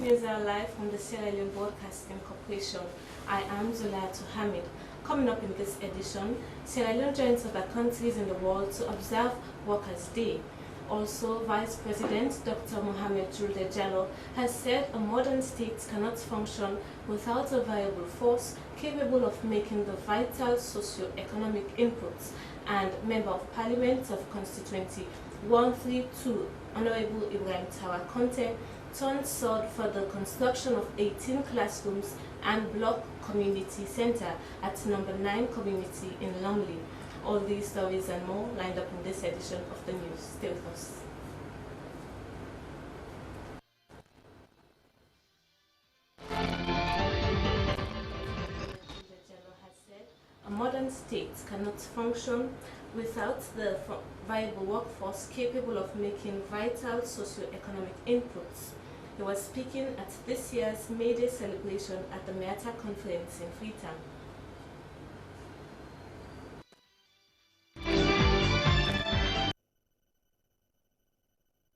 Newshour live from the Sierra Leone Broadcasting Corporation. I am Zulatu Hamid. Coming up in this edition, Sierra Leone joins other countries in the world to observe Workers' Day. Also, Vice President Dr. Mohamed Julde Jallo has said a modern state cannot function without a viable force capable of making the vital socio-economic inputs. And Member of Parliament of Constituency 132, Honorable Ibrahim Tawa Conte, turned sword for the construction of 18 classrooms and block community center at number 9 community in Lumley. All these stories and more lined up in this edition of the news. Stay with us. A modern state cannot function without the viable workforce capable of making vital socio-economic inputs. He was speaking at this year's May Day celebration at the MEATA conference in Freetown.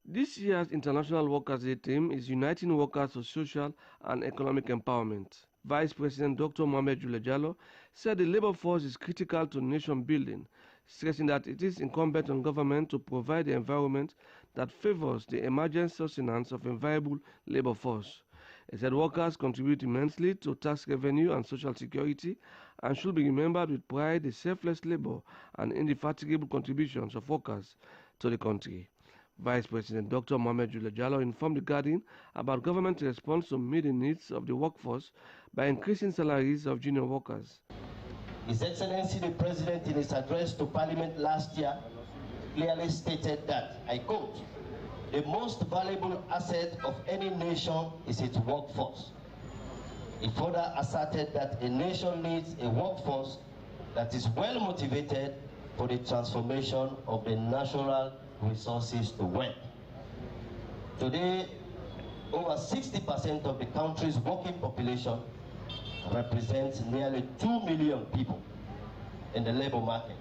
This year's International Workers' Day theme is Uniting Workers for Social and Economic Empowerment. Vice President Dr. Mohamed Julde Jallo said the labor force is critical to nation building, stressing that it is incumbent on government to provide the environment that favors the emergent sustenance of a viable labor force. He said workers contribute immensely to tax revenue and social security and should be remembered with pride the selfless labor and indefatigable contributions of workers to the country. Vice President Dr. Mohamed Julde Jallo informed the Guardian about government response to meet the needs of the workforce by increasing salaries of junior workers. His Excellency the President, in his address to Parliament last year, clearly stated that, I quote, "The most valuable asset of any nation is its workforce." He further asserted that a nation needs a workforce that is well motivated for the transformation of the natural resources to wealth. Today, over 60% of the country's working population represents nearly 2 million people in the labor market.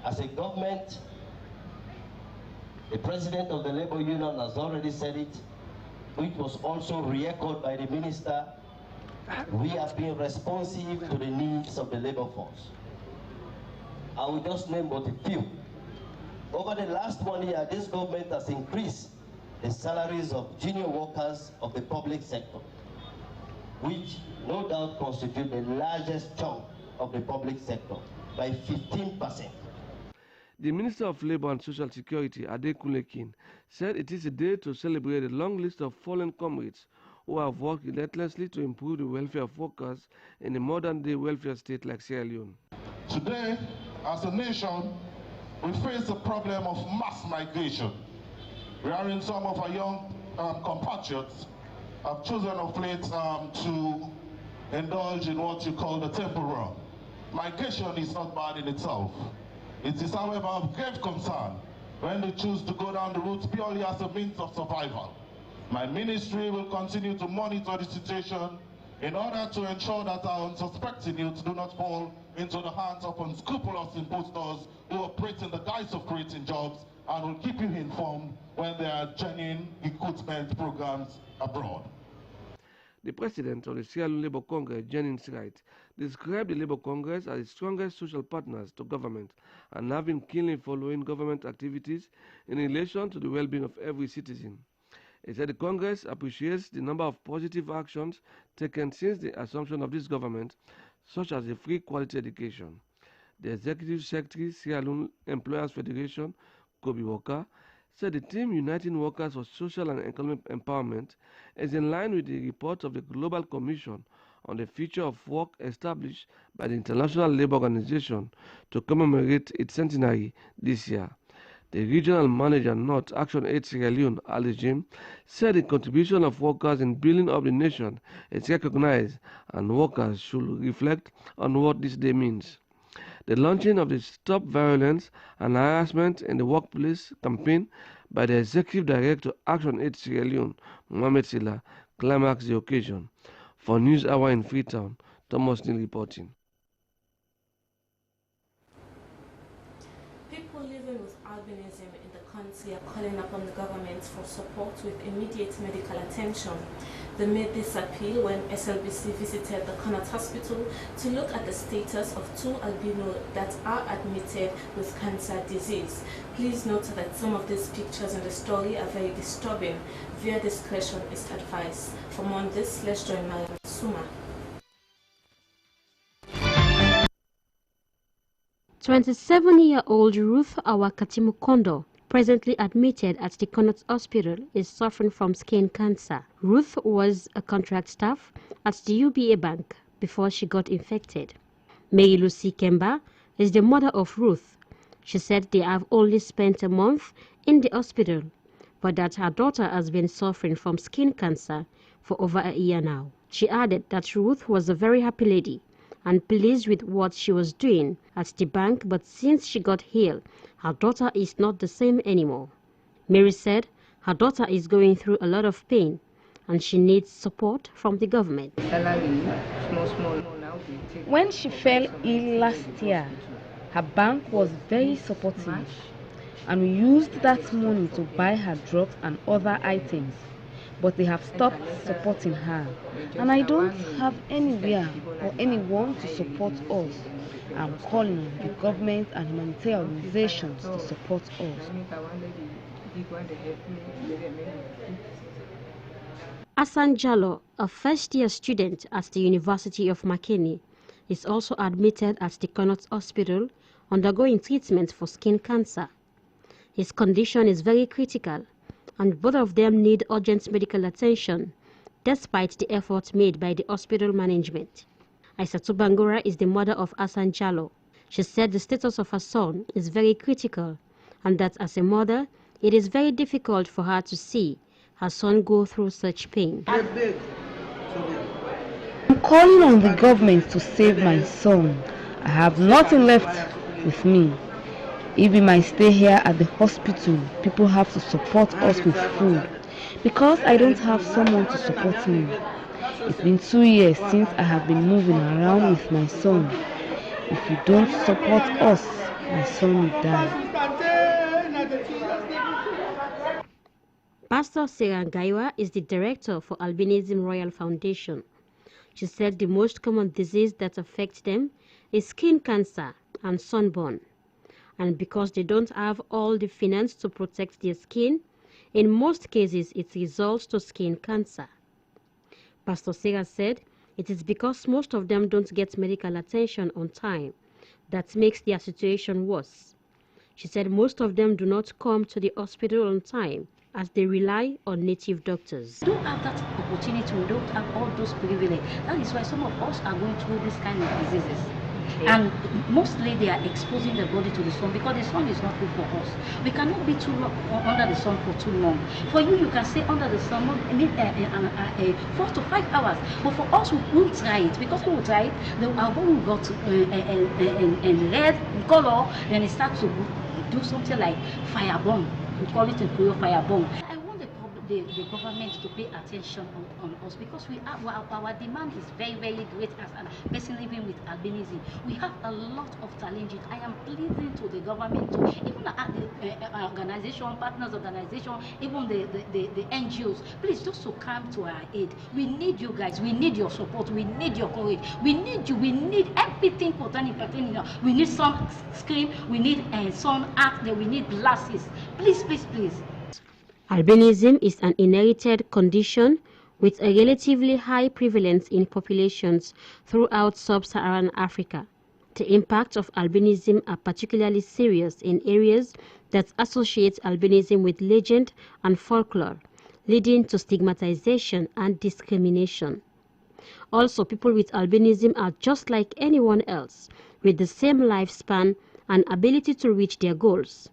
As a government, the President of the Labor Union has already said it, which was also re-echoed by the Minister. We have been responsive to the needs of the labor force. I will just name but a few. Over the last 1 year, this government has increased the salaries of junior workers of the public sector, which no doubt constitute the largest chunk of the public sector, by 15%. The Minister of Labour and Social Security, Adekunle King, said it is a day to celebrate a long list of fallen comrades who have worked relentlessly to improve the welfare of workers in a modern-day welfare state like Sierra Leone. Today, as a nation, we face the problem of mass migration, wherein some of our young compatriots have chosen of late to indulge in what you call the temple run. Migration is not bad in itself. It is, however, of great concern when they choose to go down the route purely as a means of survival. My ministry will continue to monitor the situation in order to ensure that our unsuspecting youths do not fall into the hands of unscrupulous impostors who operate in the guise of creating jobs, and will keep you informed when there are genuine recruitment programs abroad. The president of the Sierra Leone Labour Congress, Jennings Wright, described the Labour Congress as the strongest social partners to government and have been keenly following government activities in relation to the well-being of every citizen. He said the Congress appreciates the number of positive actions taken since the assumption of this government, such as a free quality education. The Executive Secretary, Sierra Leone Employers Federation, Kobe Walker, said the theme Uniting Workers for Social and Economic Empowerment is in line with the report of the Global Commission on the Future of Work established by the International Labour Organization to commemorate its centenary this year. The regional manager, North Action Aid Sierra Leone, Ali Jim, said the contribution of workers in building up the nation is recognized and workers should reflect on what this day means. The launching of the Stop Violence and Harassment in the Workplace campaign by the Executive Director Action Aid Sierra Leone, Mohamed Silla, climaxed the occasion. For News Hour in Freetown, Thomas Neal reporting. People living with albinism in the country are calling upon the government for support with immediate medical attention. They made this appeal when SLBC visited the Connaught Hospital to look at the status of 2 albinos that are admitted with cancer disease. Please note that some of these pictures in the story are very disturbing. Via discretion is advised. For more on this, let's join Mariam Suma. 27-year-old Ruth Awakatimukondo, presently admitted at the Connaught Hospital, is suffering from skin cancer. Ruth was a contract staff at the UBA Bank before she got infected. Mary Lucy Kemba is the mother of Ruth. She said they have only spent a month in the hospital, but that her daughter has been suffering from skin cancer for over a year now. She added that Ruth was a very happy lady and pleased with what she was doing at the bank, but since she got ill, her daughter is not the same anymore. Mary said her daughter is going through a lot of pain and she needs support from the government. When she fell ill last year, her bank was very supportive and we used that money to buy her drugs and other items. But they have stopped supporting her, and I don't have anywhere or anyone to support us. I'm calling on the government and humanitarian organizations to support us. Hassan Jallo, a first-year student at the University of Makeni, is also admitted at the Connaught Hospital undergoing treatment for skin cancer. His condition is very critical, and both of them need urgent medical attention, despite the efforts made by the hospital management. Aissatou Bangura is the mother of Hassan Jallo. She said the status of her son is very critical, and that as a mother, it is very difficult for her to see her son go through such pain. I'm calling on the government to save my son. I have nothing left with me. If we might stay here at the hospital, people have to support us with food, because I don't have someone to support me. It's been 2 years since I have been moving around with my son. If you don't support us, my son will die. Pastor Sarah Ngaiwa is the director for Albinism Royal Foundation. She said the most common disease that affects them is skin cancer and sunburn. And because they don't have all the finance to protect their skin, in most cases it results to skin cancer. Pastor Sarah said it is because most of them don't get medical attention on time that makes their situation worse. She said most of them do not come to the hospital on time as they rely on native doctors. We don't have that opportunity, we don't have all those privileges. That is why some of us are going through this kind of diseases. And mostly they are exposing the body to the sun because the sun is not good for us. We cannot be too long under the sun for too long. For you can stay under the sun 4 to 5 hours. But for us, we won't try it because we will try it. Our body will go to red color, then it starts to do something like fireburn. We call it a Korean fireburn. I want the government to pay attention on us because we have our demand is very, very great as a person living with albinism. We have a lot of challenges. I am pleading to the government, to even the organization, partners organization, even the NGOs, please just to come to our aid. We need you guys. We need your support. We need your courage. We need you. We need everything pertaining. We need sun screen. We need sun acne. We need glasses. Please, please, please. Albinism is an inherited condition with a relatively high prevalence in populations throughout sub-Saharan Africa. The impacts of albinism are particularly serious in areas that associate albinism with legend and folklore, leading to stigmatization and discrimination. Also, people with albinism are just like anyone else, with the same lifespan and ability to reach their goals.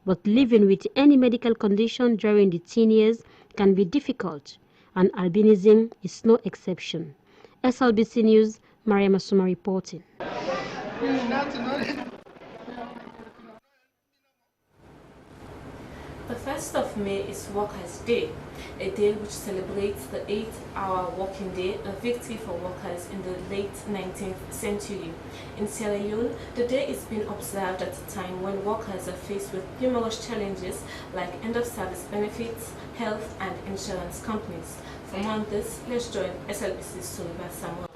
But living with any medical condition during the teen years can be difficult, and albinism is no exception. SLBC News, Mariam Asuma reporting. The The 1st of May is Workers' Day, a day which celebrates the 8-hour working day, a victory for workers in the late 19th century. In Sierra Leone, the day is being observed at a time when workers are faced with numerous challenges like end-of-service benefits, health and insurance companies. For more on this, let's join SLBC's Soliba Samuel.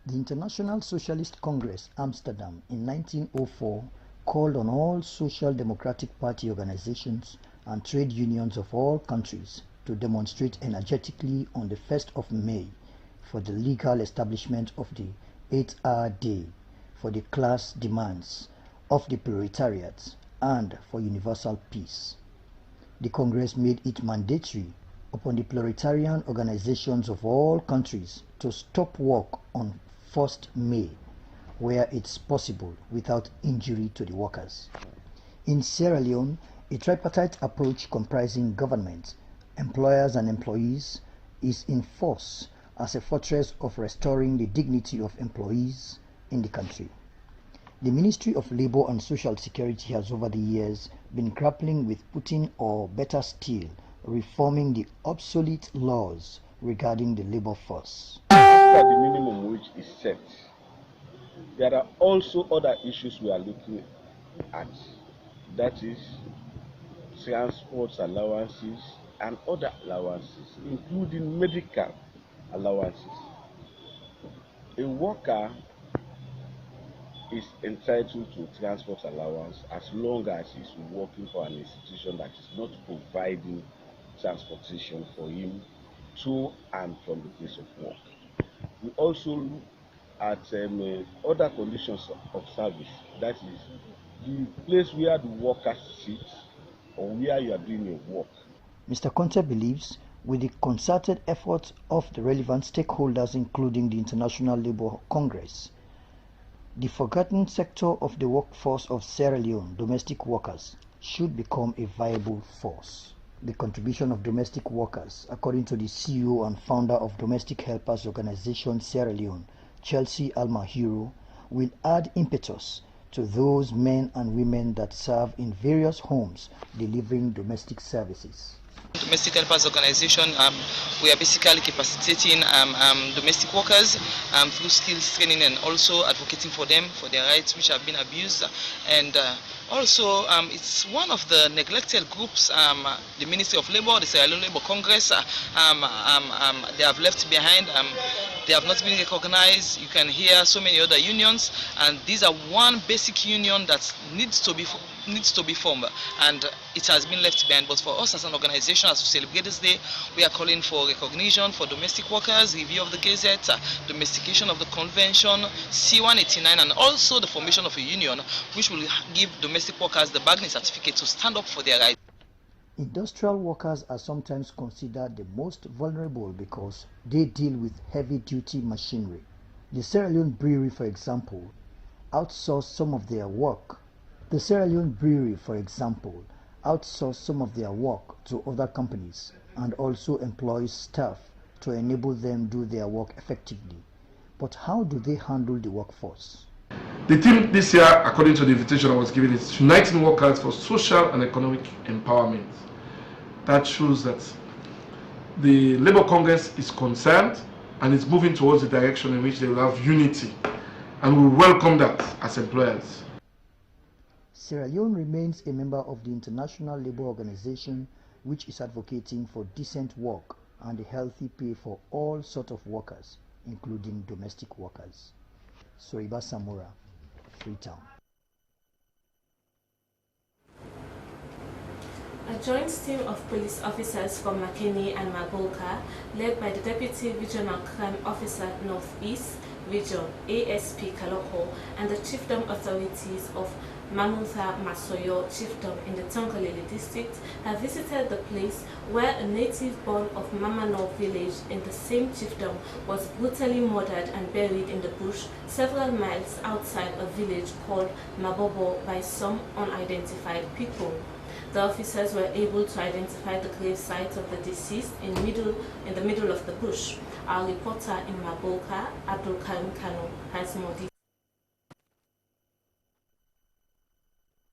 The International Socialist Congress, Amsterdam, in 1904 called on all Social Democratic Party organizations and trade unions of all countries to demonstrate energetically on the 1st of May for the legal establishment of the 8-hour day, for the class demands of the proletariat, and for universal peace. The Congress made it mandatory upon the proletarian organizations of all countries to stop work on 1st May, where it's possible without injury to the workers. In Sierra Leone, a tripartite approach comprising government, employers and employees is in force as a fortress of restoring the dignity of employees in the country. The Ministry of Labour and Social Security has over the years been grappling with putting, or better still, reforming the obsolete laws regarding the labour force. After the minimum wage is set, there are also other issues we are looking at. That is transport allowances and other allowances, including medical allowances. A worker is entitled to transport allowance as long as he's working for an institution that is not providing transportation for him to and from the place of work. We also look at other conditions of service, that is the place where the worker sits or where you are doing your work. Mr. Conte believes with the concerted efforts of the relevant stakeholders, including the International Labour Congress, the forgotten sector of the workforce of Sierra Leone, domestic workers, should become a viable force. The contribution of domestic workers, according to the CEO and founder of Domestic Helpers Organization Sierra Leone, Chelsea Almahiro, will add impetus to those men and women that serve in various homes delivering domestic services. Domestic Helpers Organization, we are basically capacitating domestic workers through skills training and also advocating for them, for their rights which have been abused. And also, it's one of the neglected groups, the Ministry of Labour, the Sierra Leone Labour Congress, they have left behind. They have not been recognized. You can hear so many other unions, and these are one basic union that needs to be formed, and it has been left behind. But for us as an organization, as we celebrate this day, we are calling for recognition for domestic workers, review of the Gazette, domestication of the convention, C-189, and also the formation of a union which will give domestic workers the bargaining certificate to stand up for their rights. Industrial workers are sometimes considered the most vulnerable because they deal with heavy-duty machinery. The Sierra Leone Brewery, for example, outsourced some of their work. To other companies and also employs staff to enable them do their work effectively. But how do they handle the workforce? The theme this year, according to the invitation I was given, is Uniting Workers for Social and Economic Empowerment. That shows that the Labour Congress is concerned and is moving towards the direction in which they will have unity, and we welcome that as employers. Sierra Leone remains a member of the International Labour Organization, which is advocating for decent work and a healthy pay for all sorts of workers, including domestic workers. Soriba Samura, Freetown. A joint team of police officers from Makeni and Mabolka, led by the Deputy Regional Crime Officer Northeast Region, ASP Kaloko, and the chiefdom authorities of Mamutha Masoyo chiefdom in the Tonkolele district, have visited the place where a native born of Mamano village in the same chiefdom was brutally murdered and buried in the bush several miles outside a village called Mabobo by some unidentified people. The officers were able to identify the grave site of the deceased in the middle of the bush. Our reporter in Mabolka, Abdul Karim Kano, has more details.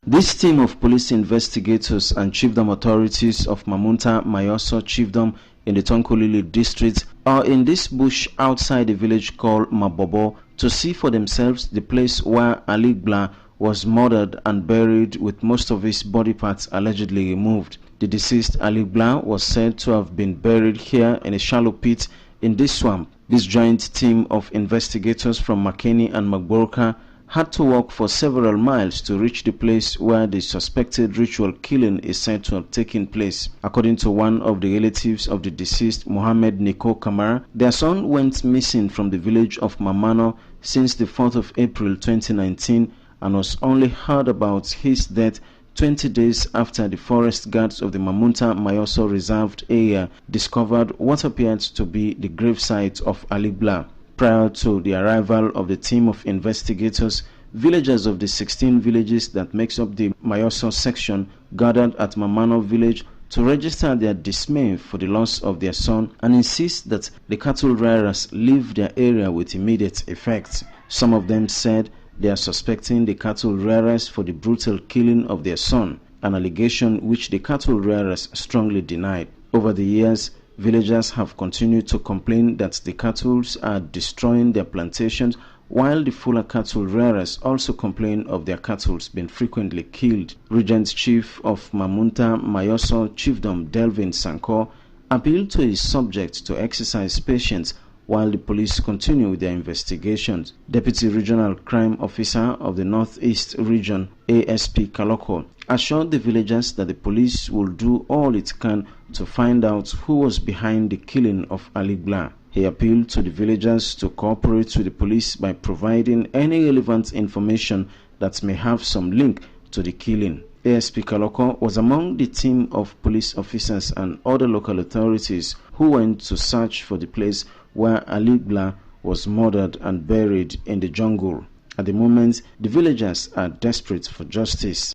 This team of police investigators and chiefdom authorities of Mamunta Mayoso chiefdom in the Tonkolili district are in this bush outside a village called Mabobo to see for themselves the place where Ali Bla was murdered and buried with most of his body parts allegedly removed. The deceased Ali Bla was said to have been buried here in a shallow pit in this swamp. This joint team of investigators from Makeni and Magborka had to walk for several miles to reach the place where the suspected ritual killing is said to have taken place. According to one of the relatives of the deceased, Mohammed Niko Kamara, their son went missing from the village of Mamano since the 4th of April 2019 and was only heard about his death 20 days after the forest guards of the Mamunta Mayoso reserved area discovered what appeared to be the gravesite of Ali Bla. Prior to the arrival of the team of investigators, villagers of the 16 villages that makes up the Mayoso section gathered at Mamano village to register their dismay for the loss of their son and insist that the cattle rearers leave their area with immediate effect. Some of them said they are suspecting the cattle rearers for the brutal killing of their son, an allegation which the cattle rearers strongly denied. Over the years, villagers have continued to complain that the cattle are destroying their plantations, while the Fula cattle rearers also complain of their cattle being frequently killed. Regent Chief of Mamunta Mayoso Chiefdom Delvin Sanko appealed to his subjects to exercise patience while the police continue their investigations. Deputy Regional Crime Officer of the Northeast Region, ASP Kaloko, assured the villagers that the police will do all it can to find out who was behind the killing of Ali Bla. He appealed to the villagers to cooperate with the police by providing any relevant information that may have some link to the killing. ASP Kaloko was among the team of police officers and other local authorities who went to search for the place where Ali Bla was murdered and buried in the jungle. At the moment, the villagers are desperate for justice.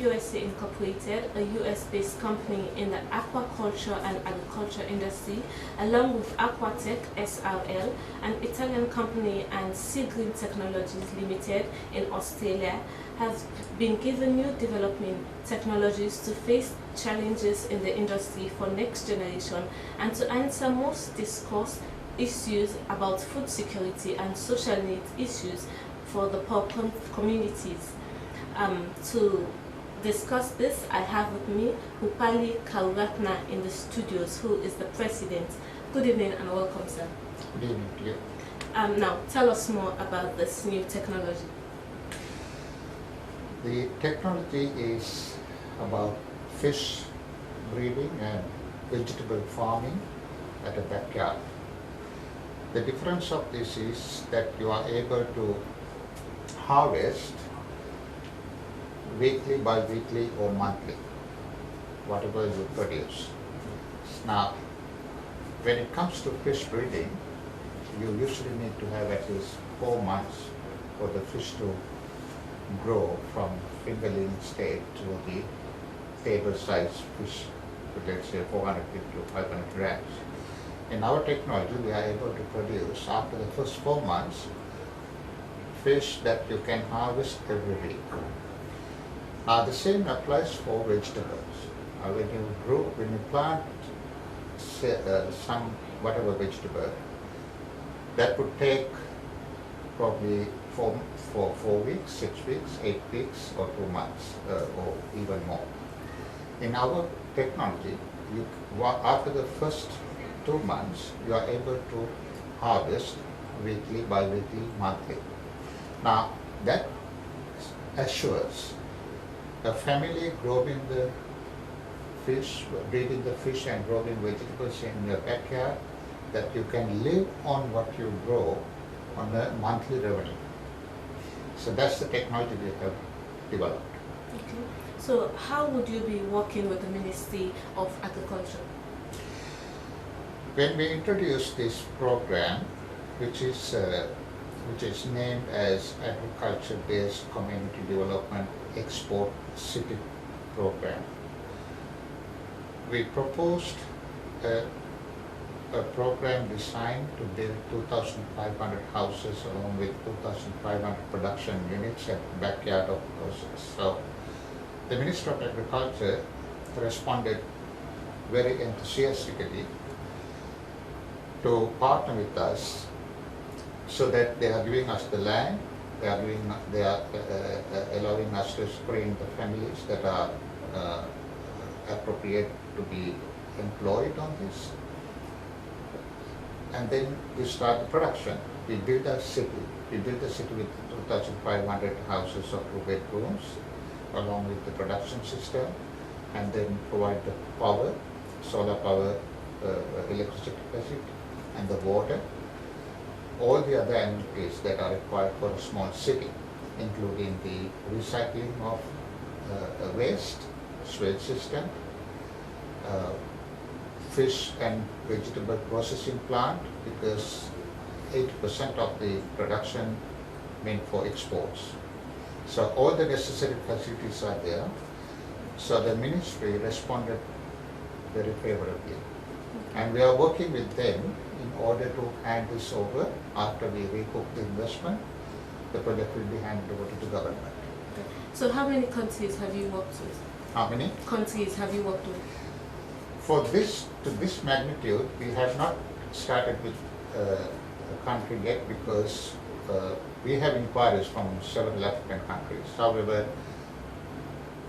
USA Incorporated, a US-based company in the aquaculture and agriculture industry, along with Aquatech SRL, an Italian company, and Seagreen Technologies Limited in Australia, have been given new development technologies to face challenges in the industry for next generation and to answer most discussed issues about food security and social needs issues for the poor communities. To discuss this, I have with me Upali Kauratna in the studios, who is the president. Good evening and welcome, sir. Good evening to you. Now, tell us more about this new technology. The technology is about fish breeding and vegetable farming at a backyard. The difference of this is that you are able to harvest weekly, bi-weekly or monthly, whatever you produce. Now, when it comes to fish breeding, you usually need to have at least 4 months for the fish to grow from fingerling state to the table size fish, let's say 450 to 500 grams. In our technology, we are able to produce after the first 4 months fish that you can harvest every week. Now the same applies for vegetables. When you plant some whatever vegetable, that would take probably 4 weeks, 6 weeks, 8 weeks, or 2 months, or even more. In our technology, after the first 2 months, you are able to harvest weekly, bi-weekly, monthly. Now that assures a family growing the fish, breeding the fish and growing vegetables in your backyard, that you can live on what you grow on a monthly revenue. So that's the technology we have developed. Okay. So how would you be working with the Ministry of Agriculture? When we introduced this program, which is named as Agriculture-Based Community Development Export City Program, we proposed a a program designed to build 2,500 houses along with 2,500 production units at the backyard of houses. So the Minister of Agriculture responded very enthusiastically to partner with us, so that they are giving us the land, they are allowing us to screen the families that are appropriate to be employed on this. And then we start the production. We build a city. We built a city with 2,500 houses of 2 bedrooms, along with the production system, and then provide the power, solar power, electricity capacity, and the water. All the other amenities that are required for a small city, including the recycling of waste, sewage system, fish and vegetable processing plant, because 80% of the production meant for exports. So all the necessary facilities are there. So the ministry responded very favorably. And we are working with them in order to hand this over. After we recoup the investment, the project will be handed over to the government. So how many countries have you worked with? How many countries have you worked with? For this, to this magnitude, we have not started with a country yet, because we have inquiries from several African countries. However,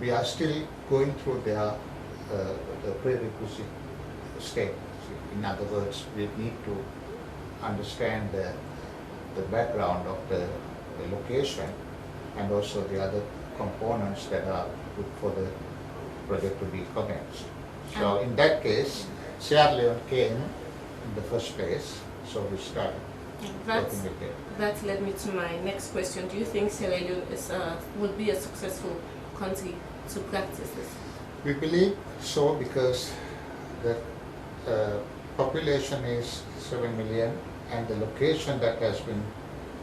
we are still going through their the prerequisite state. In other words, we need to understand the background of the location and also the other components that are good for the project to be commenced. So in that case, Sierra Leone came in the first place, so we started working with them. That led me to my next question. Do you think Sierra Leone will be a successful country to practice this? We believe so, because the population is 7 million, and the location that has been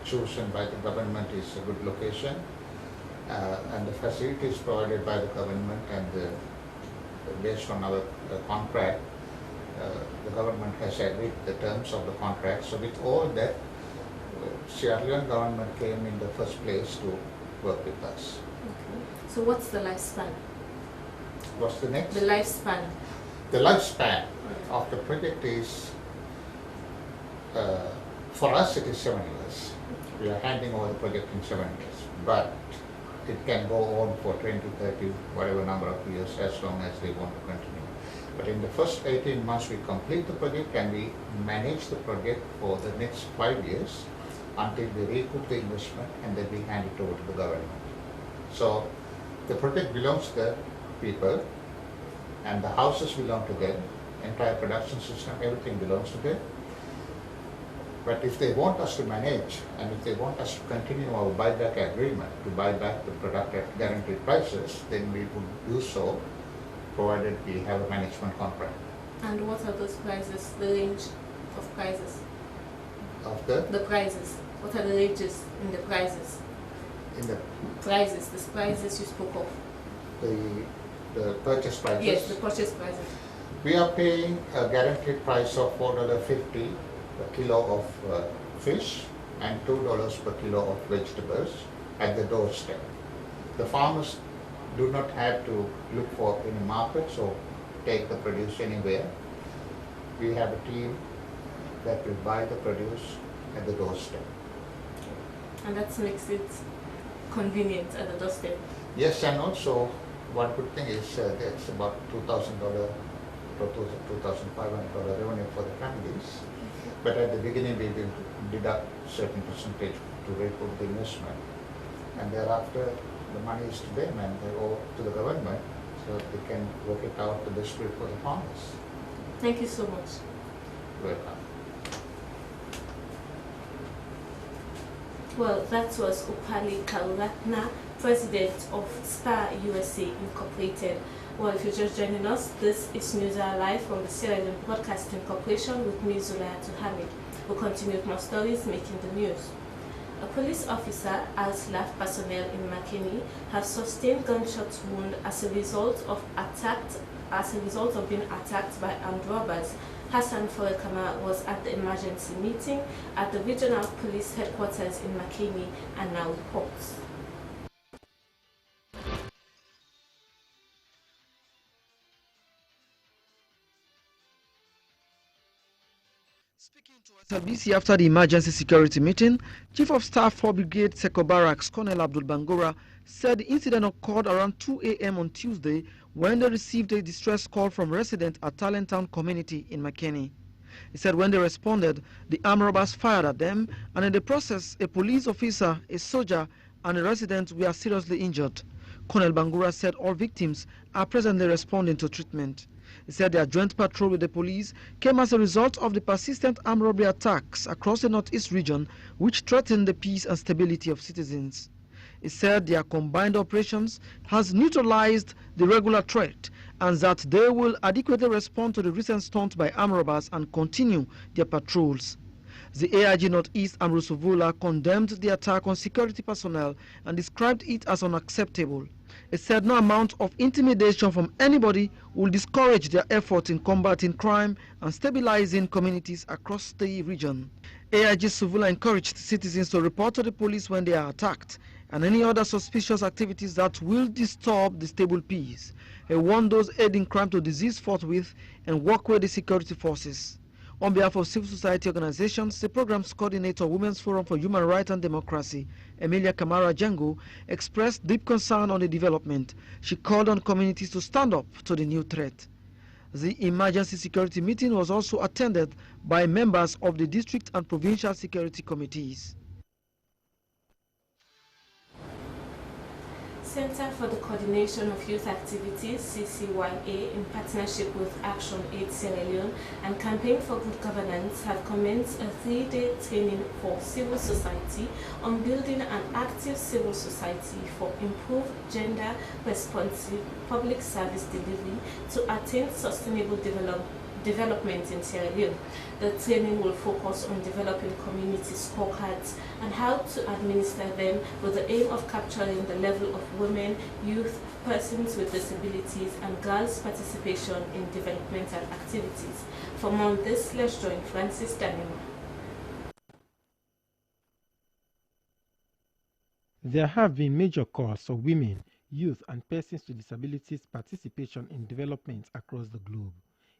chosen by the government is a good location, and the facilities provided by the government, and based on our contract, the government has agreed the terms of the contract. So with all that, Sierra Leone government came in the first place to work with us. Okay. So what's the lifespan? What's the next? The lifespan. The lifespan of the project is, for us it is 7 years. We are handing over the project in 7 years, but it can go on for 20, 30, whatever number of years, as long as they want to continue. But in the first 18 months we complete the project, and we manage the project for the next 5 years until we recoup the investment, and then we hand it over to the government. So the project belongs to the people, and the houses belong to them, entire production system, everything belongs to them. But if they want us to manage, and if they want us to continue our buyback agreement, to buy back the product at guaranteed prices, then we would do so, provided we have a management contract. And what are those prices, the range of prices? Of the prices. What are the ranges in the prices? In the prices, the prices you spoke of. The purchase prices? Yes, the purchase prices. We are paying a guaranteed price of $4.50 per kilo of fish and $2 per kilo of vegetables at the doorstep. The farmers do not have to look for any markets or take the produce anywhere. We have a team that will buy the produce at the doorstep. And that makes it convenient at the doorstep. Yes, and also one good thing is that's about $2,000 to $2,500 revenue for the families. But at the beginning we will deduct certain percentage to recoup the investment, and thereafter the money is to them and they owe to the government, so they can work it out the best way for the farmers. Thank you so much. Welcome. Well, that was Upali Kaluratna, President of Star USA Incorporated. Well, if you're just joining us, this is Newshour Live from the Sierra Leone Broadcasting Corporation with me, Zulaiha Hamid. We'll continue with more stories making the news. A police officer, as-LAF personnel in Makeni, has sustained gunshot wound as a result of as a result of being attacked by armed robbers. Hassan Forekama was at the emergency meeting at the regional police headquarters in Makeni and now reports. Speaking to SLBC after the emergency security meeting, Chief of Staff for Brigade Seko Barracks, Colonel Abdul Bangura, said the incident occurred around 2 a.m. on Tuesday when they received a distress call from residents at Talenttown community in Makeni. He said when they responded, the armed robbers fired at them, and in the process, a police officer, a soldier, and a resident were seriously injured. Colonel Bangura said all victims are presently responding to treatment. He said their joint patrol with the police came as a result of the persistent armed robbery attacks across the northeast region, which threatened the peace and stability of citizens. He said their combined operations has neutralized the regular threat and that they will adequately respond to the recent stunts by armed robbers and continue their patrols. The AIG Northeast Amrusuvula condemned the attack on security personnel and described it as unacceptable. He said no amount of intimidation from anybody will discourage their efforts in combating crime and stabilizing communities across the region. AIG Suvula encouraged citizens to report to the police when they are attacked and any other suspicious activities that will disturb the stable peace. He warned those aiding crime to desist forthwith and work with the security forces. On behalf of civil society organizations, the program's coordinator, Women's Forum for Human Rights and Democracy, Emilia Kamara Django, expressed deep concern on the development. She called on communities to stand up to the new threat. The emergency security meeting was also attended by members of the district and provincial security committees. Center for the Coordination of Youth Activities, CCYA, in partnership with Action Aid Sierra Leone and Campaign for Good Governance, have commenced a 3-day training for civil society on building an active civil society for improved gender-responsive public service delivery to attain sustainable development in Sierra Leone. The training will focus on developing community scorecards and how to administer them with the aim of capturing the level of women, youth, persons with disabilities, and girls' participation in developmental activities. For more on this, let's join Francis Daniel. There have been major calls for women, youth, and persons with disabilities participation in development across the globe.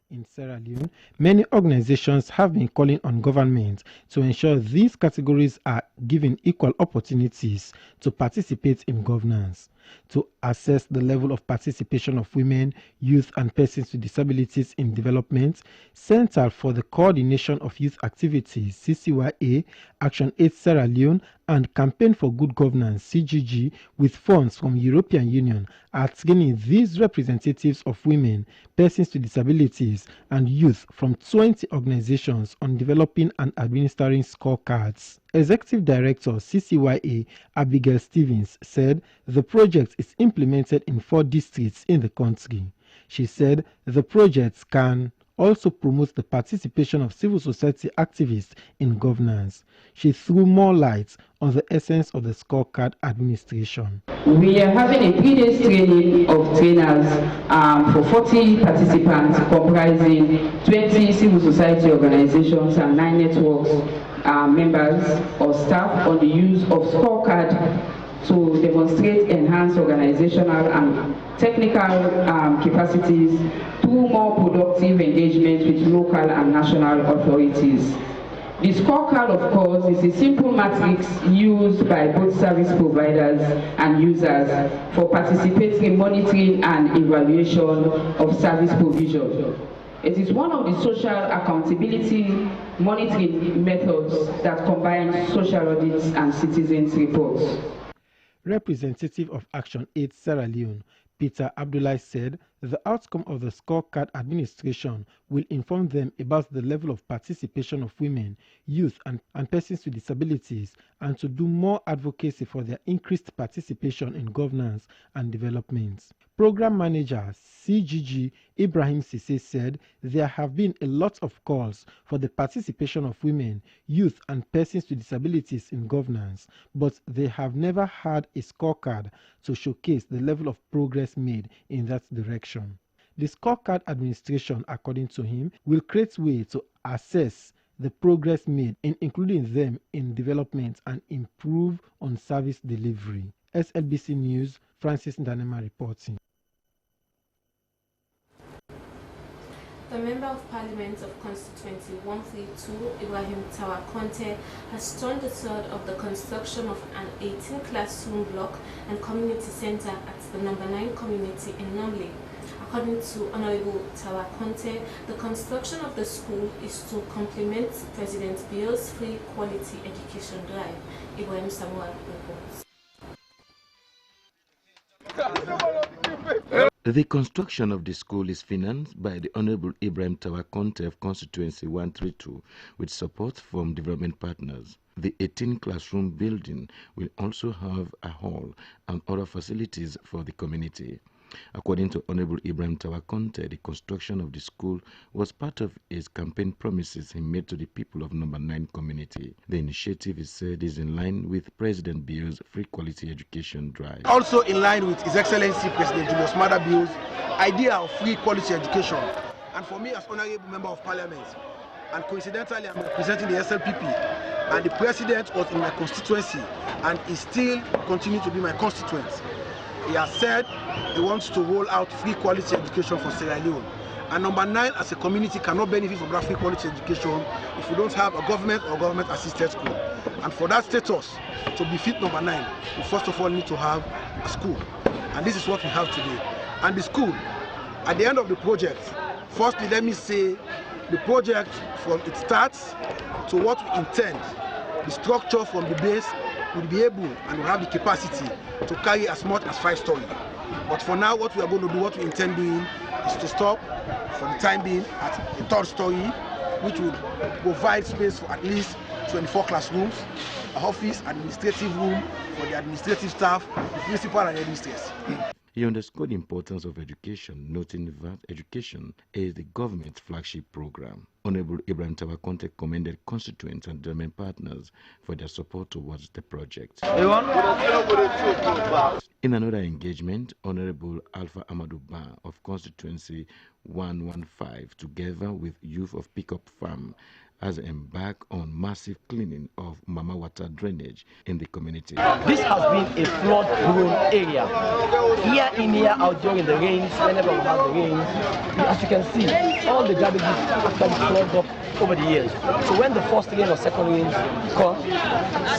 In Sierra Leone, many organizations have been calling on government to ensure these categories are given equal opportunities to participate in governance. To assess the level of participation of women, youth, and persons with disabilities in development, Center for the Coordination of Youth Activities, CCYA, Action Aid Sierra Leone, and Campaign for Good Governance, CGG, with funds from European Union, are training these representatives of women, persons with disabilities, and youth from 20 organizations on developing and administering scorecards. Executive Director, CCYA, Abigail Stevens, said the project is implemented in 4 districts in the country. She said the project can also promote the participation of civil society activists in governance. She threw more light on the essence of the scorecard administration. We are having a 3-day training of trainers for 40 participants comprising 20 civil society organizations and 9 networks members or staff on the use of scorecard to demonstrate enhanced organizational and technical capacities through more productive engagement with local and national authorities. The scorecard, of course, is a simple matrix used by both service providers and users for participatory monitoring and evaluation of service provision. It is one of the social accountability monitoring methods that combines social audits and citizens' reports. Representative of Action Aid Sierra Leone, Peter Abdullahi, said the outcome of the scorecard administration will inform them about the level of participation of women, youth, and persons with disabilities, and to do more advocacy for their increased participation in governance and development. Program Manager, CGG, Ibrahim Sise, said there have been a lot of calls for the participation of women, youth, and persons with disabilities in governance, but they have never had a scorecard to showcase the level of progress made in that direction. The scorecard administration, according to him, will create ways to assess the progress made in including them in development and improve on service delivery. SLBC News, Francis Ndanema reporting. The Member of Parliament of Constituency 132, Ibrahim Tawakonte, has turned the third of the construction of an 18-classroom block and community center at the number 9 community in Namle. According to Honorable Tawakonte, the construction of the school is to complement President Bill's free quality education drive. Ibrahim Samuel reports. The construction of the school is financed by the Honorable Ibrahim Tawakonte of Constituency 132 with support from development partners. The 18-classroom building will also have a hall and other facilities for the community. According to Honorable Ibrahim Tawakonte, the construction of the school was part of his campaign promises he made to the people of number 9 community. The initiative, he said, is in line with President Bio's free quality education drive. Also in line with His Excellency President Julius Maada Bio's idea of free quality education. And for me as Honorable Member of Parliament, and coincidentally I'm representing the SLPP, and the President was in my constituency and is still continuing to be my constituent. He has said he wants to roll out free quality education for Sierra Leone. And number 9 as a community cannot benefit from that free quality education if we don't have a government or government assisted school. And for that status to befit number 9, we first of all need to have a school. And this is what we have today. And the school, at the end of the project, firstly let me say the project from its starts to what we intend, the structure from the base will be able and will have the capacity to carry as much as 5 stories. But for now, what we are going to do, what we intend doing, is to stop for the time being at the 3rd story, which would provide space for at least 24 classrooms, an office, administrative room for the administrative staff, the principal and headmistress. He underscored the importance of education, noting that education is the government's flagship program. Honorable Ibrahim Tawakonte commended constituents and development partners for their support towards the project. In another engagement, Honorable Alpha Amadou Ba of Constituency 115, together with youth of Pickup Farm, has embarked on massive cleaning of Mama Water drainage in the community. This has been a flood-prone area. Year in, year out during the rains, whenever we have the rains, as you can see, all the garbages actually flood up over the years. So when the first rain or second rains come,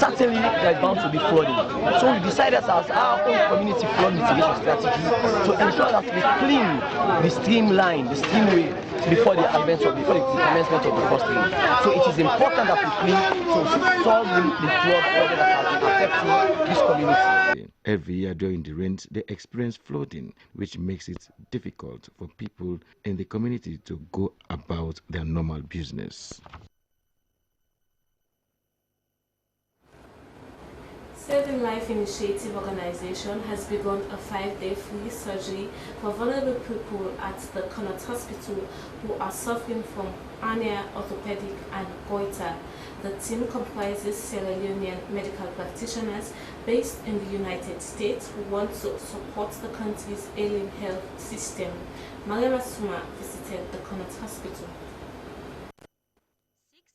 certainly there is bound to be flooding. So we decided as our own community flood mitigation strategy to ensure that we clean the streamline, the streamway, before the commencement of the first rain. So it is important that we clean to solve the flood problem that has been affecting this community. Every year during the rains, they experience flooding, which makes it difficult for people in the community to go about their normal business. Saving Life Initiative organization has begun a 5-day free surgery for vulnerable people at the Connaught Hospital who are suffering from hernia, orthopedic and goiter. The team comprises Sierra Leonean medical practitioners based in the United States who want to support the country's ailing health system. Malera Suma visited the Connaught Hospital.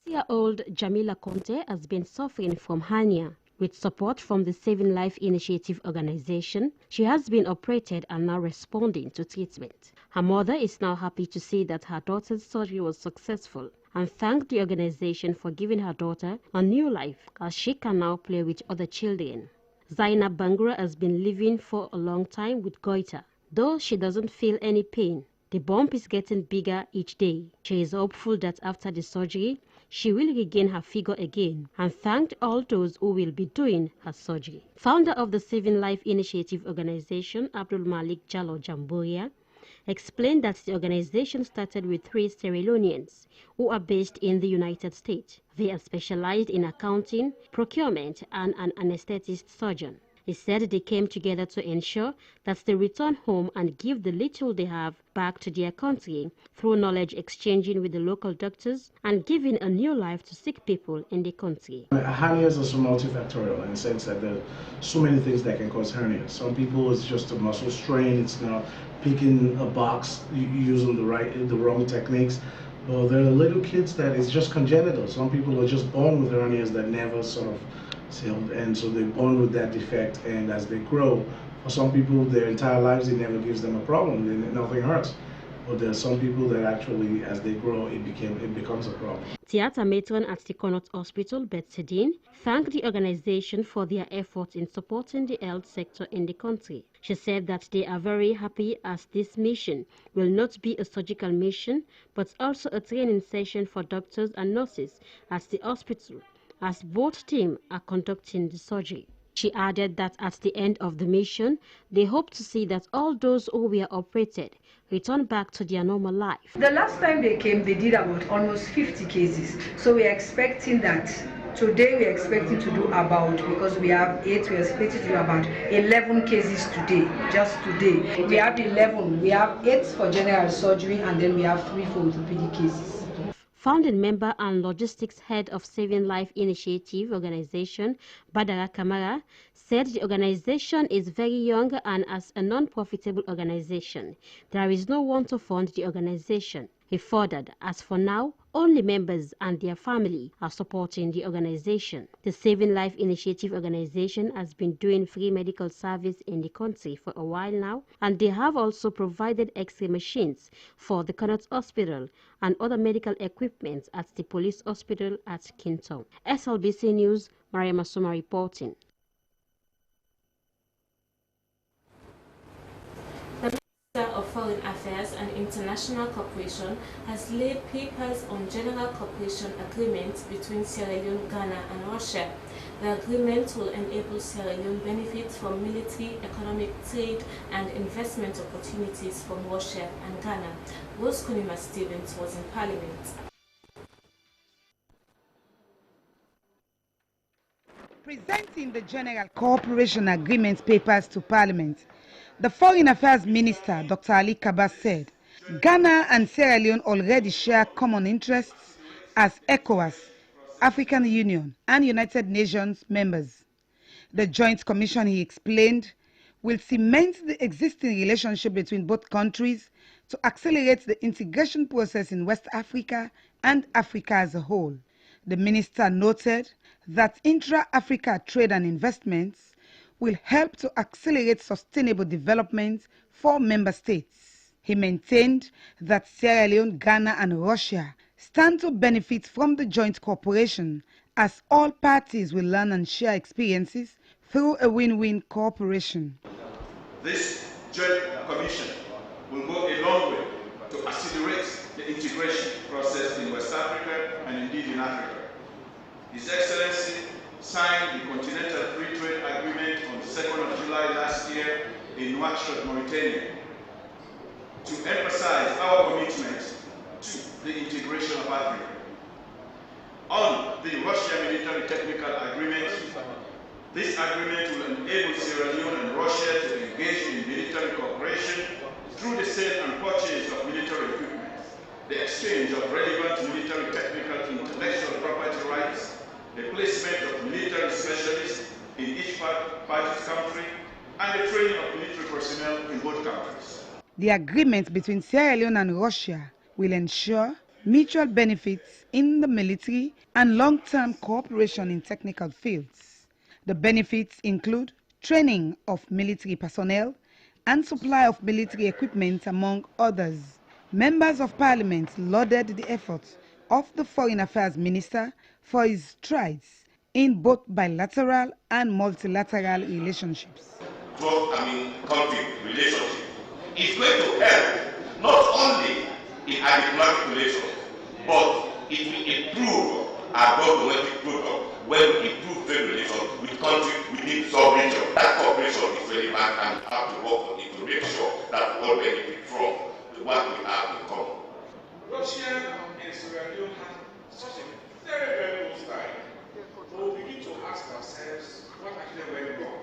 6-year-old Jamila Conte has been suffering from hernia. With support from the Saving Life Initiative organization, she has been operated and now responding to treatment. Her mother is now happy to see that her daughter's surgery was successful and thanked the organization for giving her daughter a new life as she can now play with other children. Zainab Bangura has been living for a long time with goiter. Though she doesn't feel any pain, the bump is getting bigger each day. She is hopeful that after the surgery, she will regain her figure again and thanked all those who will be doing her surgery. Founder of the Saving Life Initiative organization, Abdul Malik Jallo Jamburia, explained that the organization started with 3 Sierra Leoneans who are based in the United States. They are specialized in accounting, procurement, and an anesthetist surgeon. He said they came together to ensure that they return home and give the little they have back to their country through knowledge exchanging with the local doctors and giving a new life to sick people in the country. Hernias are so multifactorial in the sense that there are so many things that can cause hernias. Some people it's just a muscle strain, it's not picking a box using the wrong techniques. Well, there are little kids that it's just congenital. Some people are just born with hernias that never sort of sealed, and so they're born with that defect, and as they grow, for some people their entire lives it never gives them a problem, nothing hurts. But there are some people that actually, as they grow, it becomes a problem. Theatre matron at the Connaught Hospital, Betsy Dean, thanked the organization for their efforts in supporting the health sector in the country. She said that they are very happy as this mission will not be a surgical mission, but also a training session for doctors and nurses at the hospital, as both teams are conducting the surgery. She added that at the end of the mission, they hope to see that all those who were operated return back to their normal life. The last time they came, they did about almost 50 cases. So we are expecting that today we are expecting to do about, because we have 8, we are expecting to do about 11 cases today, just today. We have 11, we have 8 for general surgery, and then we have 3 for orthopedic cases. Founding member and logistics head of Saving Life Initiative organization, Badara Kamara, said the organization is very young and as a non-profitable organization, there is no one to fund the organization. He furthered, as for now, only members and their family are supporting the organization. The Saving Life Initiative organization has been doing free medical service in the country for a while now, and they have also provided X-ray machines for the Connaught Hospital and other medical equipment at the police hospital at Kintown. SLBC News, Maria Masoma reporting. The Minister of Foreign Affairs and International Cooperation has laid papers on general cooperation agreements between Sierra Leone, Ghana and Russia. The agreement will enable Sierra Leone benefit from military, economic, trade and investment opportunities from Russia and Ghana. Rose Kunima Stevens was in Parliament. Presenting the General Cooperation Agreement papers to Parliament, the Foreign Affairs Minister, Dr. Ali Kaba, said Ghana and Sierra Leone already share common interests as ECOWAS, African Union, and United Nations members. The Joint Commission, he explained, will cement the existing relationship between both countries to accelerate the integration process in West Africa and Africa as a whole. The minister noted that intra-Africa trade and investments will help to accelerate sustainable development for member states. He maintained that Sierra Leone, Ghana and Russia stand to benefit from the joint cooperation, as all parties will learn and share experiences through a win-win cooperation. This joint commission will go a long way to accelerate the integration process in West Africa and indeed in Africa. His Excellency signed the Continental Free Trade Agreement on the 2nd of July last year in Nouakchott, Mauritania, to emphasize our commitment to the integration of Africa. On the Russia Military Technical Agreement, this agreement will enable Sierra Leone and Russia to engage in military cooperation through the sale and purchase of military equipment, the exchange of relevant military technical intellectual property rights, the placement of military specialists in each party's country, and the training of military personnel in both countries. The agreement between Sierra Leone and Russia will ensure mutual benefits in the military and long-term cooperation in technical fields. The benefits include training of military personnel and supply of military equipment, among others. Members of Parliament lauded the efforts of the Foreign Affairs Minister for his strides in both bilateral and multilateral relationships. Country relationship is going to help not only in our diplomatic relations, but it will improve our domestic product when we improve trade relations with countries within sub-region. That cooperation is relevant, and we have to work on it to make sure that we all benefit from what we have in common. Russia and Sierra Leone have such a very, very close tie. So we begin to ask ourselves what actually went wrong.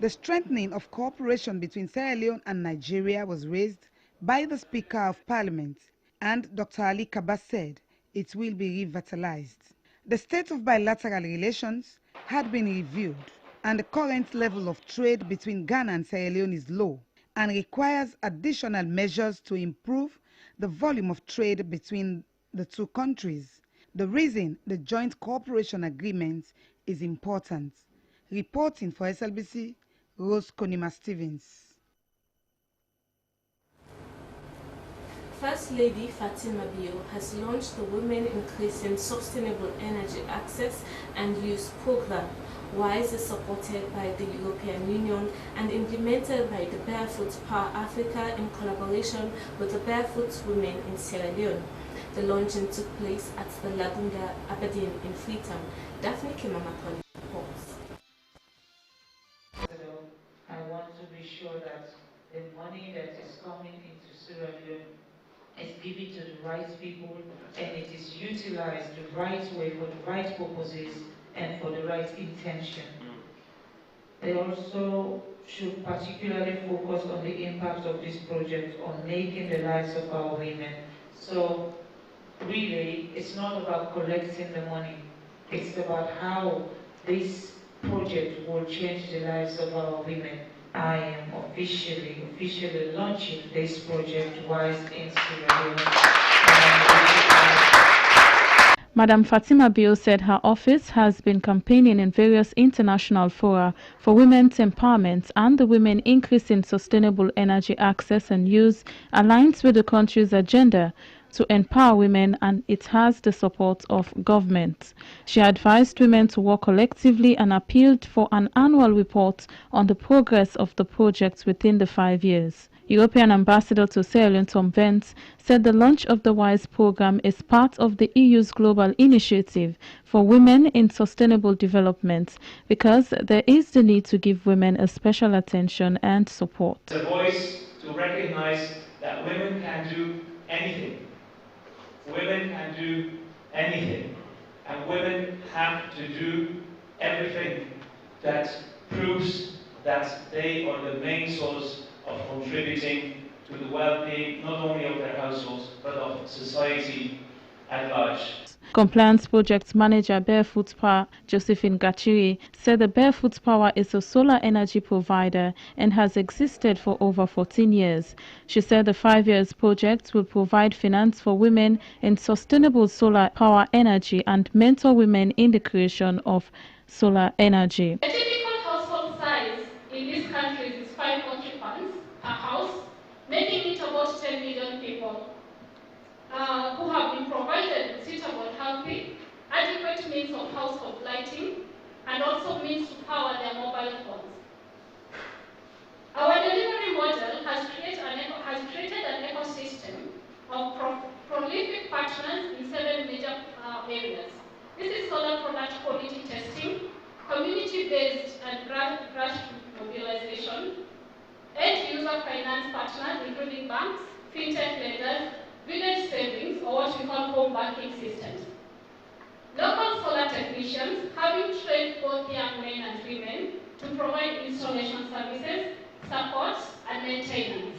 The strengthening of cooperation between Sierra Leone and Nigeria was raised by the Speaker of Parliament, and Dr. Ali Kaba said it will be revitalized. The state of bilateral relations had been reviewed, and the current level of trade between Ghana and Sierra Leone is low and requires additional measures to improve the volume of trade between the two countries. The reason the joint cooperation agreement is important. Reporting for SLBC, Rose Konima Stevens. First Lady Fatima Bio has launched the Women Increasing Sustainable Energy Access and Use Program. WISE is supported by the European Union and implemented by the Barefoot Power Africa in collaboration with the Barefoot Women in Sierra Leone. The launching took place at the Lagunda Aberdeen in Freetown. Daphne Kimamakoli reports. I want to be sure that the money that is coming into Sierra Leone is given to the right people and it is utilized the right way for the right purposes and for the right intention. They also should particularly focus on the impact of this project on making the lives of our women. So really, it's not about collecting the money. It's about how this project will change the lives of our women. I am officially launching this project WISE in Sierra Leone. Madam Fatima Bio said her office has been campaigning in various international fora for women's empowerment, and the Women Increasing Sustainable Energy Access and Use aligns with the country's agenda to empower women, and it has the support of government. She advised women to work collectively and appealed for an annual report on the progress of the project within the 5 years. European Ambassador to Sierra Leone Tom Vance said the launch of the WISE program is part of the EU's global initiative for women in sustainable development because there is the need to give women a special attention and support. The voice to recognize that women can do anything. Women can do anything, and women have to do everything that proves that they are the main source of contributing to the well-being not only of their households but of society at large. Compliance Project Manager Barefoot Power Josephine Gachiri said the Barefoot Power is a solar energy provider and has existed for over 14 years. She said the 5 years project will provide finance for women in sustainable solar power energy and mentor women in the creation of solar energy. A typical household size in these countries is 5 occupants per house, making it about 10 million people. Who have been provided with suitable, healthy, adequate means of household lighting and also means to power their mobile phones. Our delivery model has created an ecosystem of prolific partners in 7 major areas. This is solar product quality testing, community-based and grassroots mobilization, end-user finance partners including banks, fintech lenders, village savings, or what we call home banking systems. Local solar technicians, having trained both young men and women to provide installation services, support, and maintenance.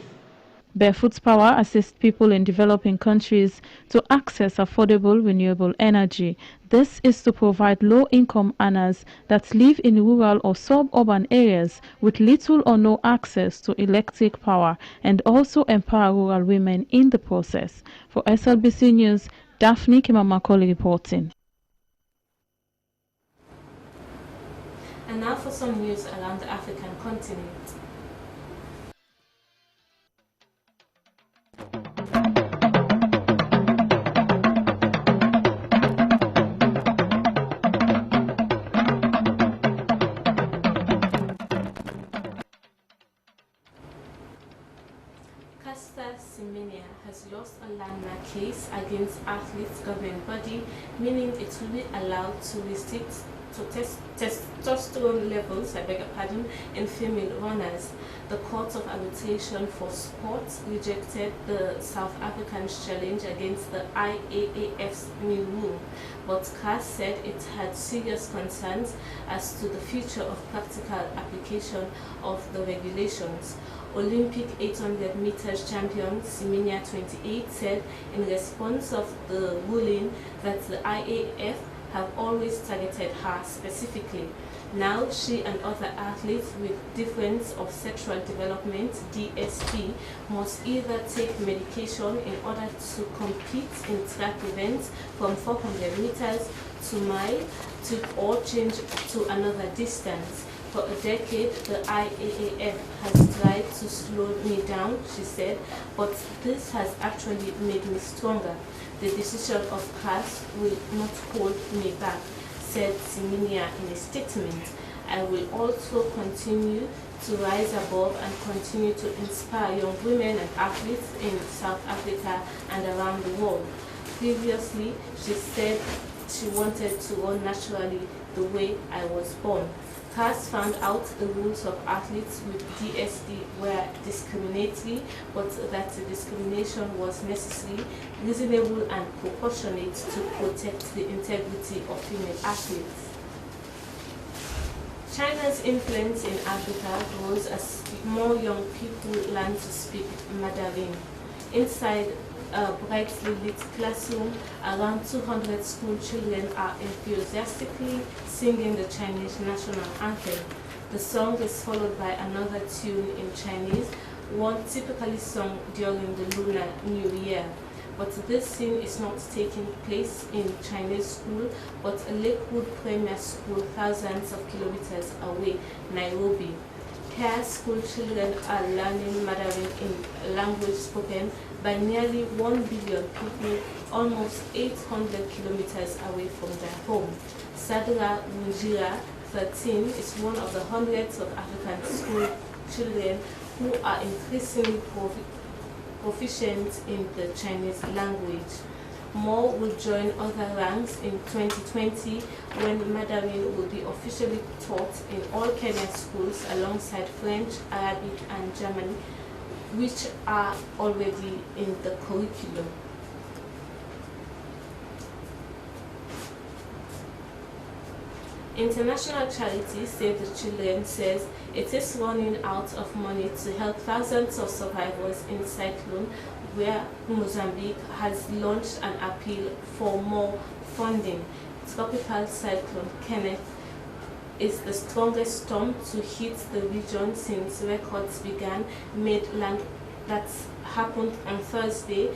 Barefoot Power assists people in developing countries to access affordable renewable energy. This is to provide low-income earners that live in rural or suburban areas with little or no access to electric power and also empower rural women in the process. For SLBC News, Daphne Kimamakoli reporting. And now for some news around the African continent. Has lost a landmark case against athletes' governing body, meaning it will be allowed to restrict testosterone levels, in female runners. The Court of Arbitration for Sports rejected the South Africans' challenge against the IAAF's new rule, but CAS said it had serious concerns as to the future of practical application of the regulations. Olympic 800 meters champion Siminia 28 said in response of the ruling that the IAAF have always targeted her specifically. Now she and other athletes with difference of sexual development, DSD, must either take medication in order to compete in track events from 400 meters to mile or change to another distance. For a decade, the IAAF has tried to slow me down, she said, but this has actually made me stronger. The decision of CAS will not hold me back, said Siminia in a statement. I will also continue to rise above and continue to inspire young women and athletes in South Africa and around the world. Previously, she said she wanted to run naturally the way I was born. CAS found out the rules of athletes with DSD were discriminatory, but that the discrimination was necessary, reasonable and proportionate to protect the integrity of female athletes. China's influence in Africa grows as more young people learn to speak Mandarin. Inside a brightly lit classroom, around 200 school children are enthusiastically singing the Chinese national anthem. The song is followed by another tune in Chinese, one typically sung during the Lunar New Year. But this scene is not taking place in Chinese school, but a Lakewood Premier School thousands of kilometers away, Nairobi. Here, school children are learning Mandarin in a language spoken by nearly 1 billion people, almost 800 kilometers away from their home. Sadra Munjira, 13, is one of the hundreds of African school children who are increasingly proficient in the Chinese language. More will join other ranks in 2020 when Mandarin will be officially taught in all Kenyan schools alongside French, Arabic and German, which are already in the curriculum. International charity Save the Children says it is running out of money to help thousands of survivors in cyclone, where Mozambique has launched an appeal for more funding. Tropical cyclone Kenneth is the strongest storm to hit the region since records began, made land that happened on Thursday,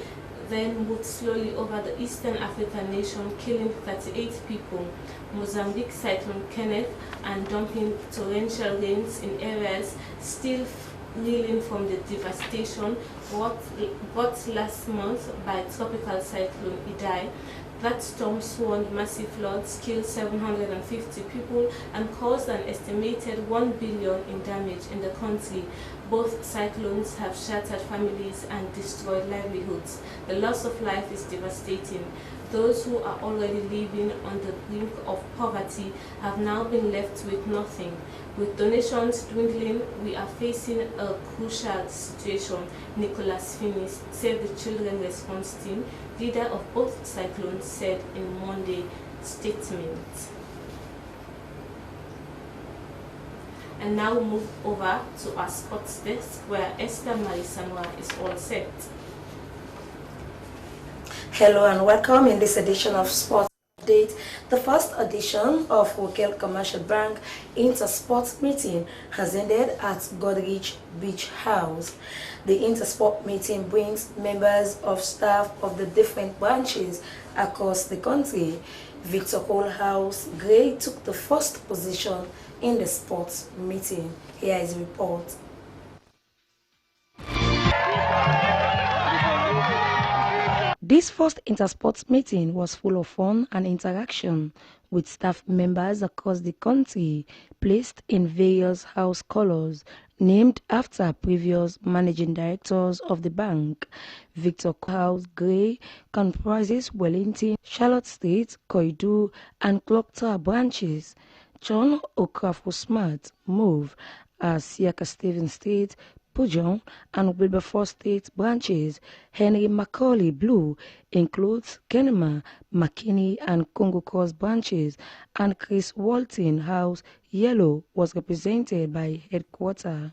then moved slowly over the eastern African nation, killing 38 people. Mozambique cyclone Kenneth and dumping torrential rains in areas still reeling from the devastation brought last month by tropical cyclone Idai. That storm spawned massive floods, killed 750 people, and caused an estimated 1 billion in damage in the country. Both cyclones have shattered families and destroyed livelihoods. The loss of life is devastating. Those who are already living on the brink of poverty have now been left with nothing. With donations dwindling, we are facing a crucial situation, Nicholas Finis, Save the Children response team, leader of both cyclones, said in Monday's statement. And now move over to our sports desk, where Esther Marisanwa is all set. Hello and welcome in this edition of Sports Update. The first edition of Wokel Commercial Bank Intersport meeting has ended at Godrich Beach House. The Intersport meeting brings members of staff of the different branches across the country. Victor House Gray took the first position in the sports meeting. Here is a report. This first Intersports meeting was full of fun and interaction with staff members across the country, placed in various house colors named after previous managing directors of the bank. Victor House Gray comprises Wellington, Charlotte State, Koidu, and Clocktower branches. John Okafor-Smart move as Siaka Stevens State, Pujon, and Wilberforce State branches. Henry Macaulay Blue includes Kenema, McKinney, and Congo Cross branches, and Chris Walton House Yellow was represented by headquarters.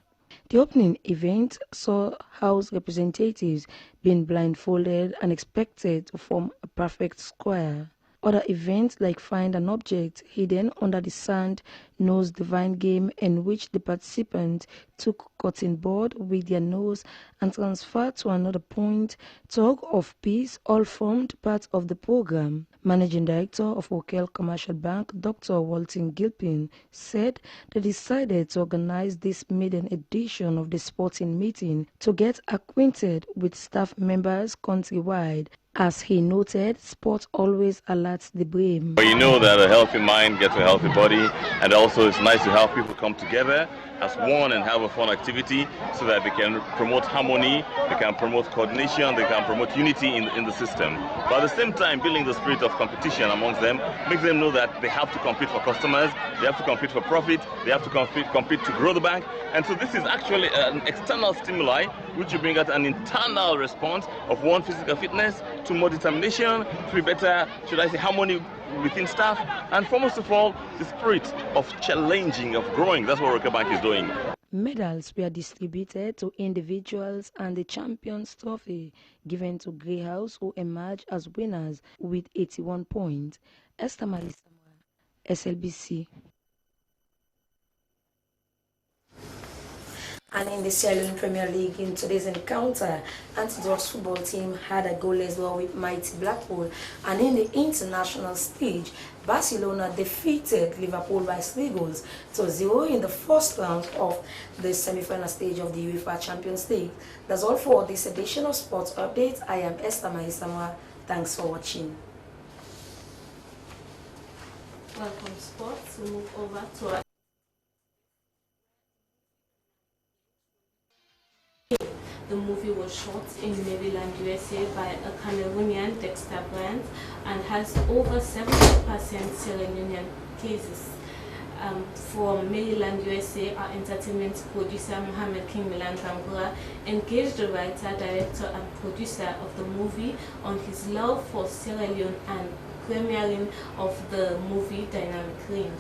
The opening event saw House representatives being blindfolded and expected to form a perfect square. Other events like Find an Object Hidden Under the Sand, Nose Divine Game, in which the participants took cotton board with their nose and transferred to another point, Tug of Peace, all formed part of the program. Managing Director of Wokel Commercial Bank, Dr. Walton Gilpin, said they decided to organize this maiden edition of the sporting meeting to get acquainted with staff members countrywide. As he noted, sport always alerts the brain. You know that a healthy mind gets a healthy body, and also it's nice to have people come together as one and have a fun activity so that they can promote harmony, they can promote coordination, they can promote unity in the system. But at the same time, building the spirit of competition amongst them makes them know that they have to compete for customers, they have to compete for profit, they have to compete to grow the bank. And so this is actually an external stimuli which will bring out an internal response of one, physical fitness, two, more determination, three, better, should I say, harmony within staff, and foremost of all, the spirit of challenging, of growing. That's what Rocket Bank is doing. Medals were distributed to individuals and the Champions Trophy given to Grey House, who emerged as winners with 81 points. Esther Marisa, SLBC. And in the Sierra Leone Premier League, in today's encounter, Antidote's football team had a goalless draw with mighty Blackpool. And in the international stage, Barcelona defeated Liverpool by 3-0 in the first round of the semi-final stage of the UEFA Champions League. That's all for this edition of Sports Update. I am Esther Mahisamwa. Thanks for watching. Welcome, sports. We move over to our The movie was shot in Maryland, USA by a Cameroonian, Dexter Brandt, and has over 70% Sierra Leonean cases. From Maryland, USA, our entertainment producer Mohammed King Milan Bangura engaged the writer, director, and producer of the movie on his love for Sierra Leone and premiering of the movie Dynamic Range.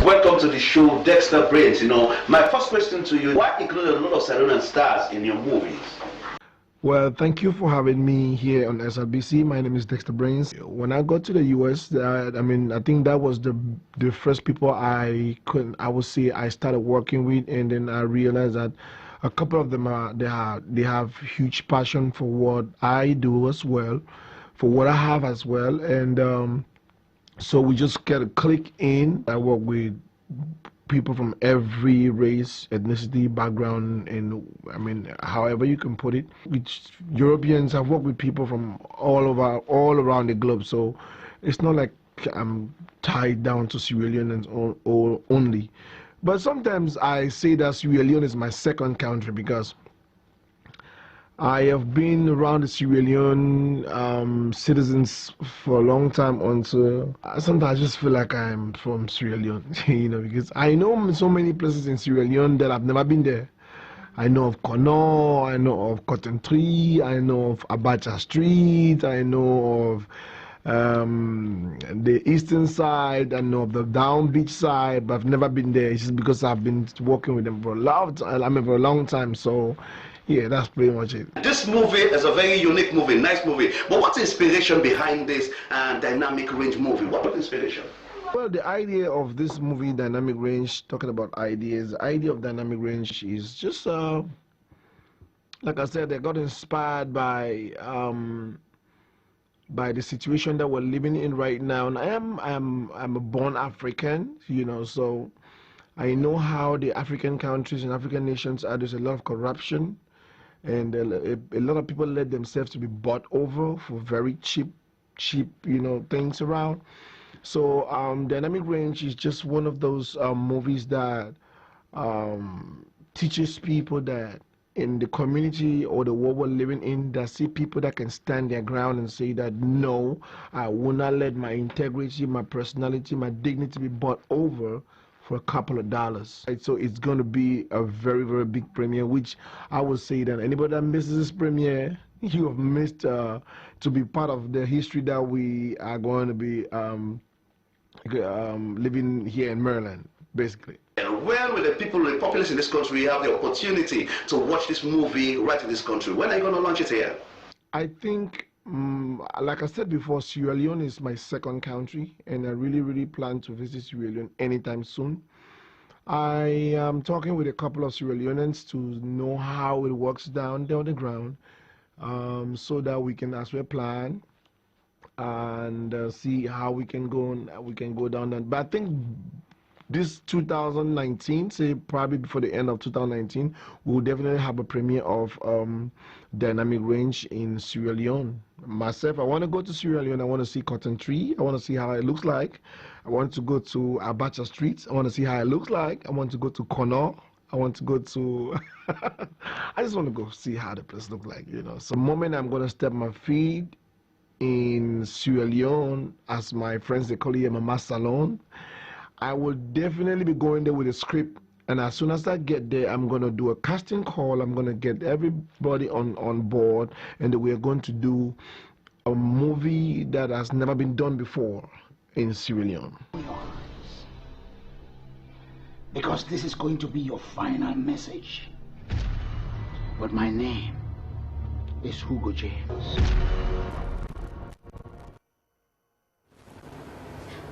Welcome to the show, Dexter Brains. My first question to you, why include a lot of Sierra Leonean stars in your movies? Well, thank you for having me here on SLBC. My name is Dexter Brains. When I got to the US, I think that was the first people I would say I started working with, and then I realized that a couple of them they have huge passion for what I do as well, for what I have as well, and so we just get a click in. I work with people from every race, ethnicity, background, and however you can put it. With Europeans, I've worked with people from all around the globe. So it's not like I'm tied down to Sierra Leoneans only. But sometimes I say that Sierra Leone is my second country because I have been around the Sierra Leone citizens for a long time until sometimes I just feel like I'm from Sierra Leone, because I know so many places in Sierra Leone that I've never been there. I know of Kono, I know of Cotton Tree, I know of Abacha Street, I know of the eastern side, I know of the down beach side, but I've never been there. It's just because I've been working with them for a long time. So yeah, that's pretty much it. This movie is a very unique movie, nice movie. But what's the inspiration behind this Dynamic Range movie? What was the inspiration? Well, the idea of this movie, Dynamic Range, talking about ideas, the idea of Dynamic Range is just, like I said, I got inspired by the situation that we're living in right now. And I'm a born African, so I know how the African countries and African nations are. There's a lot of corruption. And a lot of people let themselves to be bought over for very cheap cheap, things around. So Dynamic Range is just one of those movies that teaches people that in the community or the world we're living in, that see people that can stand their ground and say that no, I will not let my integrity, my personality, my dignity be bought over for a couple of dollars. Right, so it's going to be a very, very big premiere, which I would say that anybody that misses this premiere, you have missed to be part of the history that we are going to be living here in Maryland, basically. And when will the people, the populace in this country have the opportunity to watch this movie right in this country? When are you going to launch it here? I think, like I said before, Sierra Leone is my second country, and I really, really plan to visit Sierra Leone anytime soon. I am talking with a couple of Sierra Leoneans to know how it works down there on the ground, so that we can as well plan and see how we can go down there. But I think this 2019, say probably before the end of 2019, we'll definitely have a premiere of Dynamic Range in Sierra Leone. Myself, I want to go to Sierra Leone. I want to see Cotton Tree. I want to see how it looks like. I want to go to Abacha Street. I want to see how it looks like. I want to go to Kono. I want to go to I just want to go see how the place looks like, So the moment I'm going to step my feet in Sierra Leone, as my friends, they call it Mama Salon, I will definitely be going there with a script, and as soon as I get there, I'm going to do a casting call. I'm going to get everybody on board, and we are going to do a movie that has never been done before in Sierra Leone. Because this is going to be your final message. But my name is Hugo James.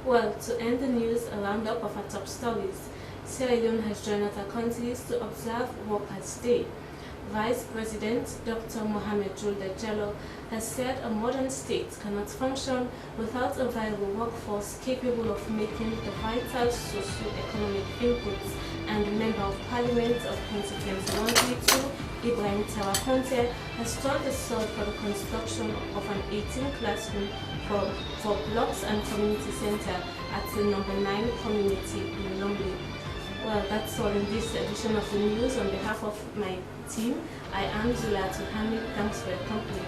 Well, to end the news, a roundup of our top stories. Sierra Leone has joined other countries to observe Workers' Day. Vice President Dr. Mohamed Julde Jallo has said a modern state cannot function without a viable workforce capable of making the vital socio-economic inputs, and the Member of Parliament of Constituency 132, Ibrahim Tawakonte, has told the South for the construction of an 18 classroom for blocks and community center at the number 9 community in Lumley. Well, that's all in this edition of the news. On behalf of my team, I am Zulatu Hamid. Thanks for your company.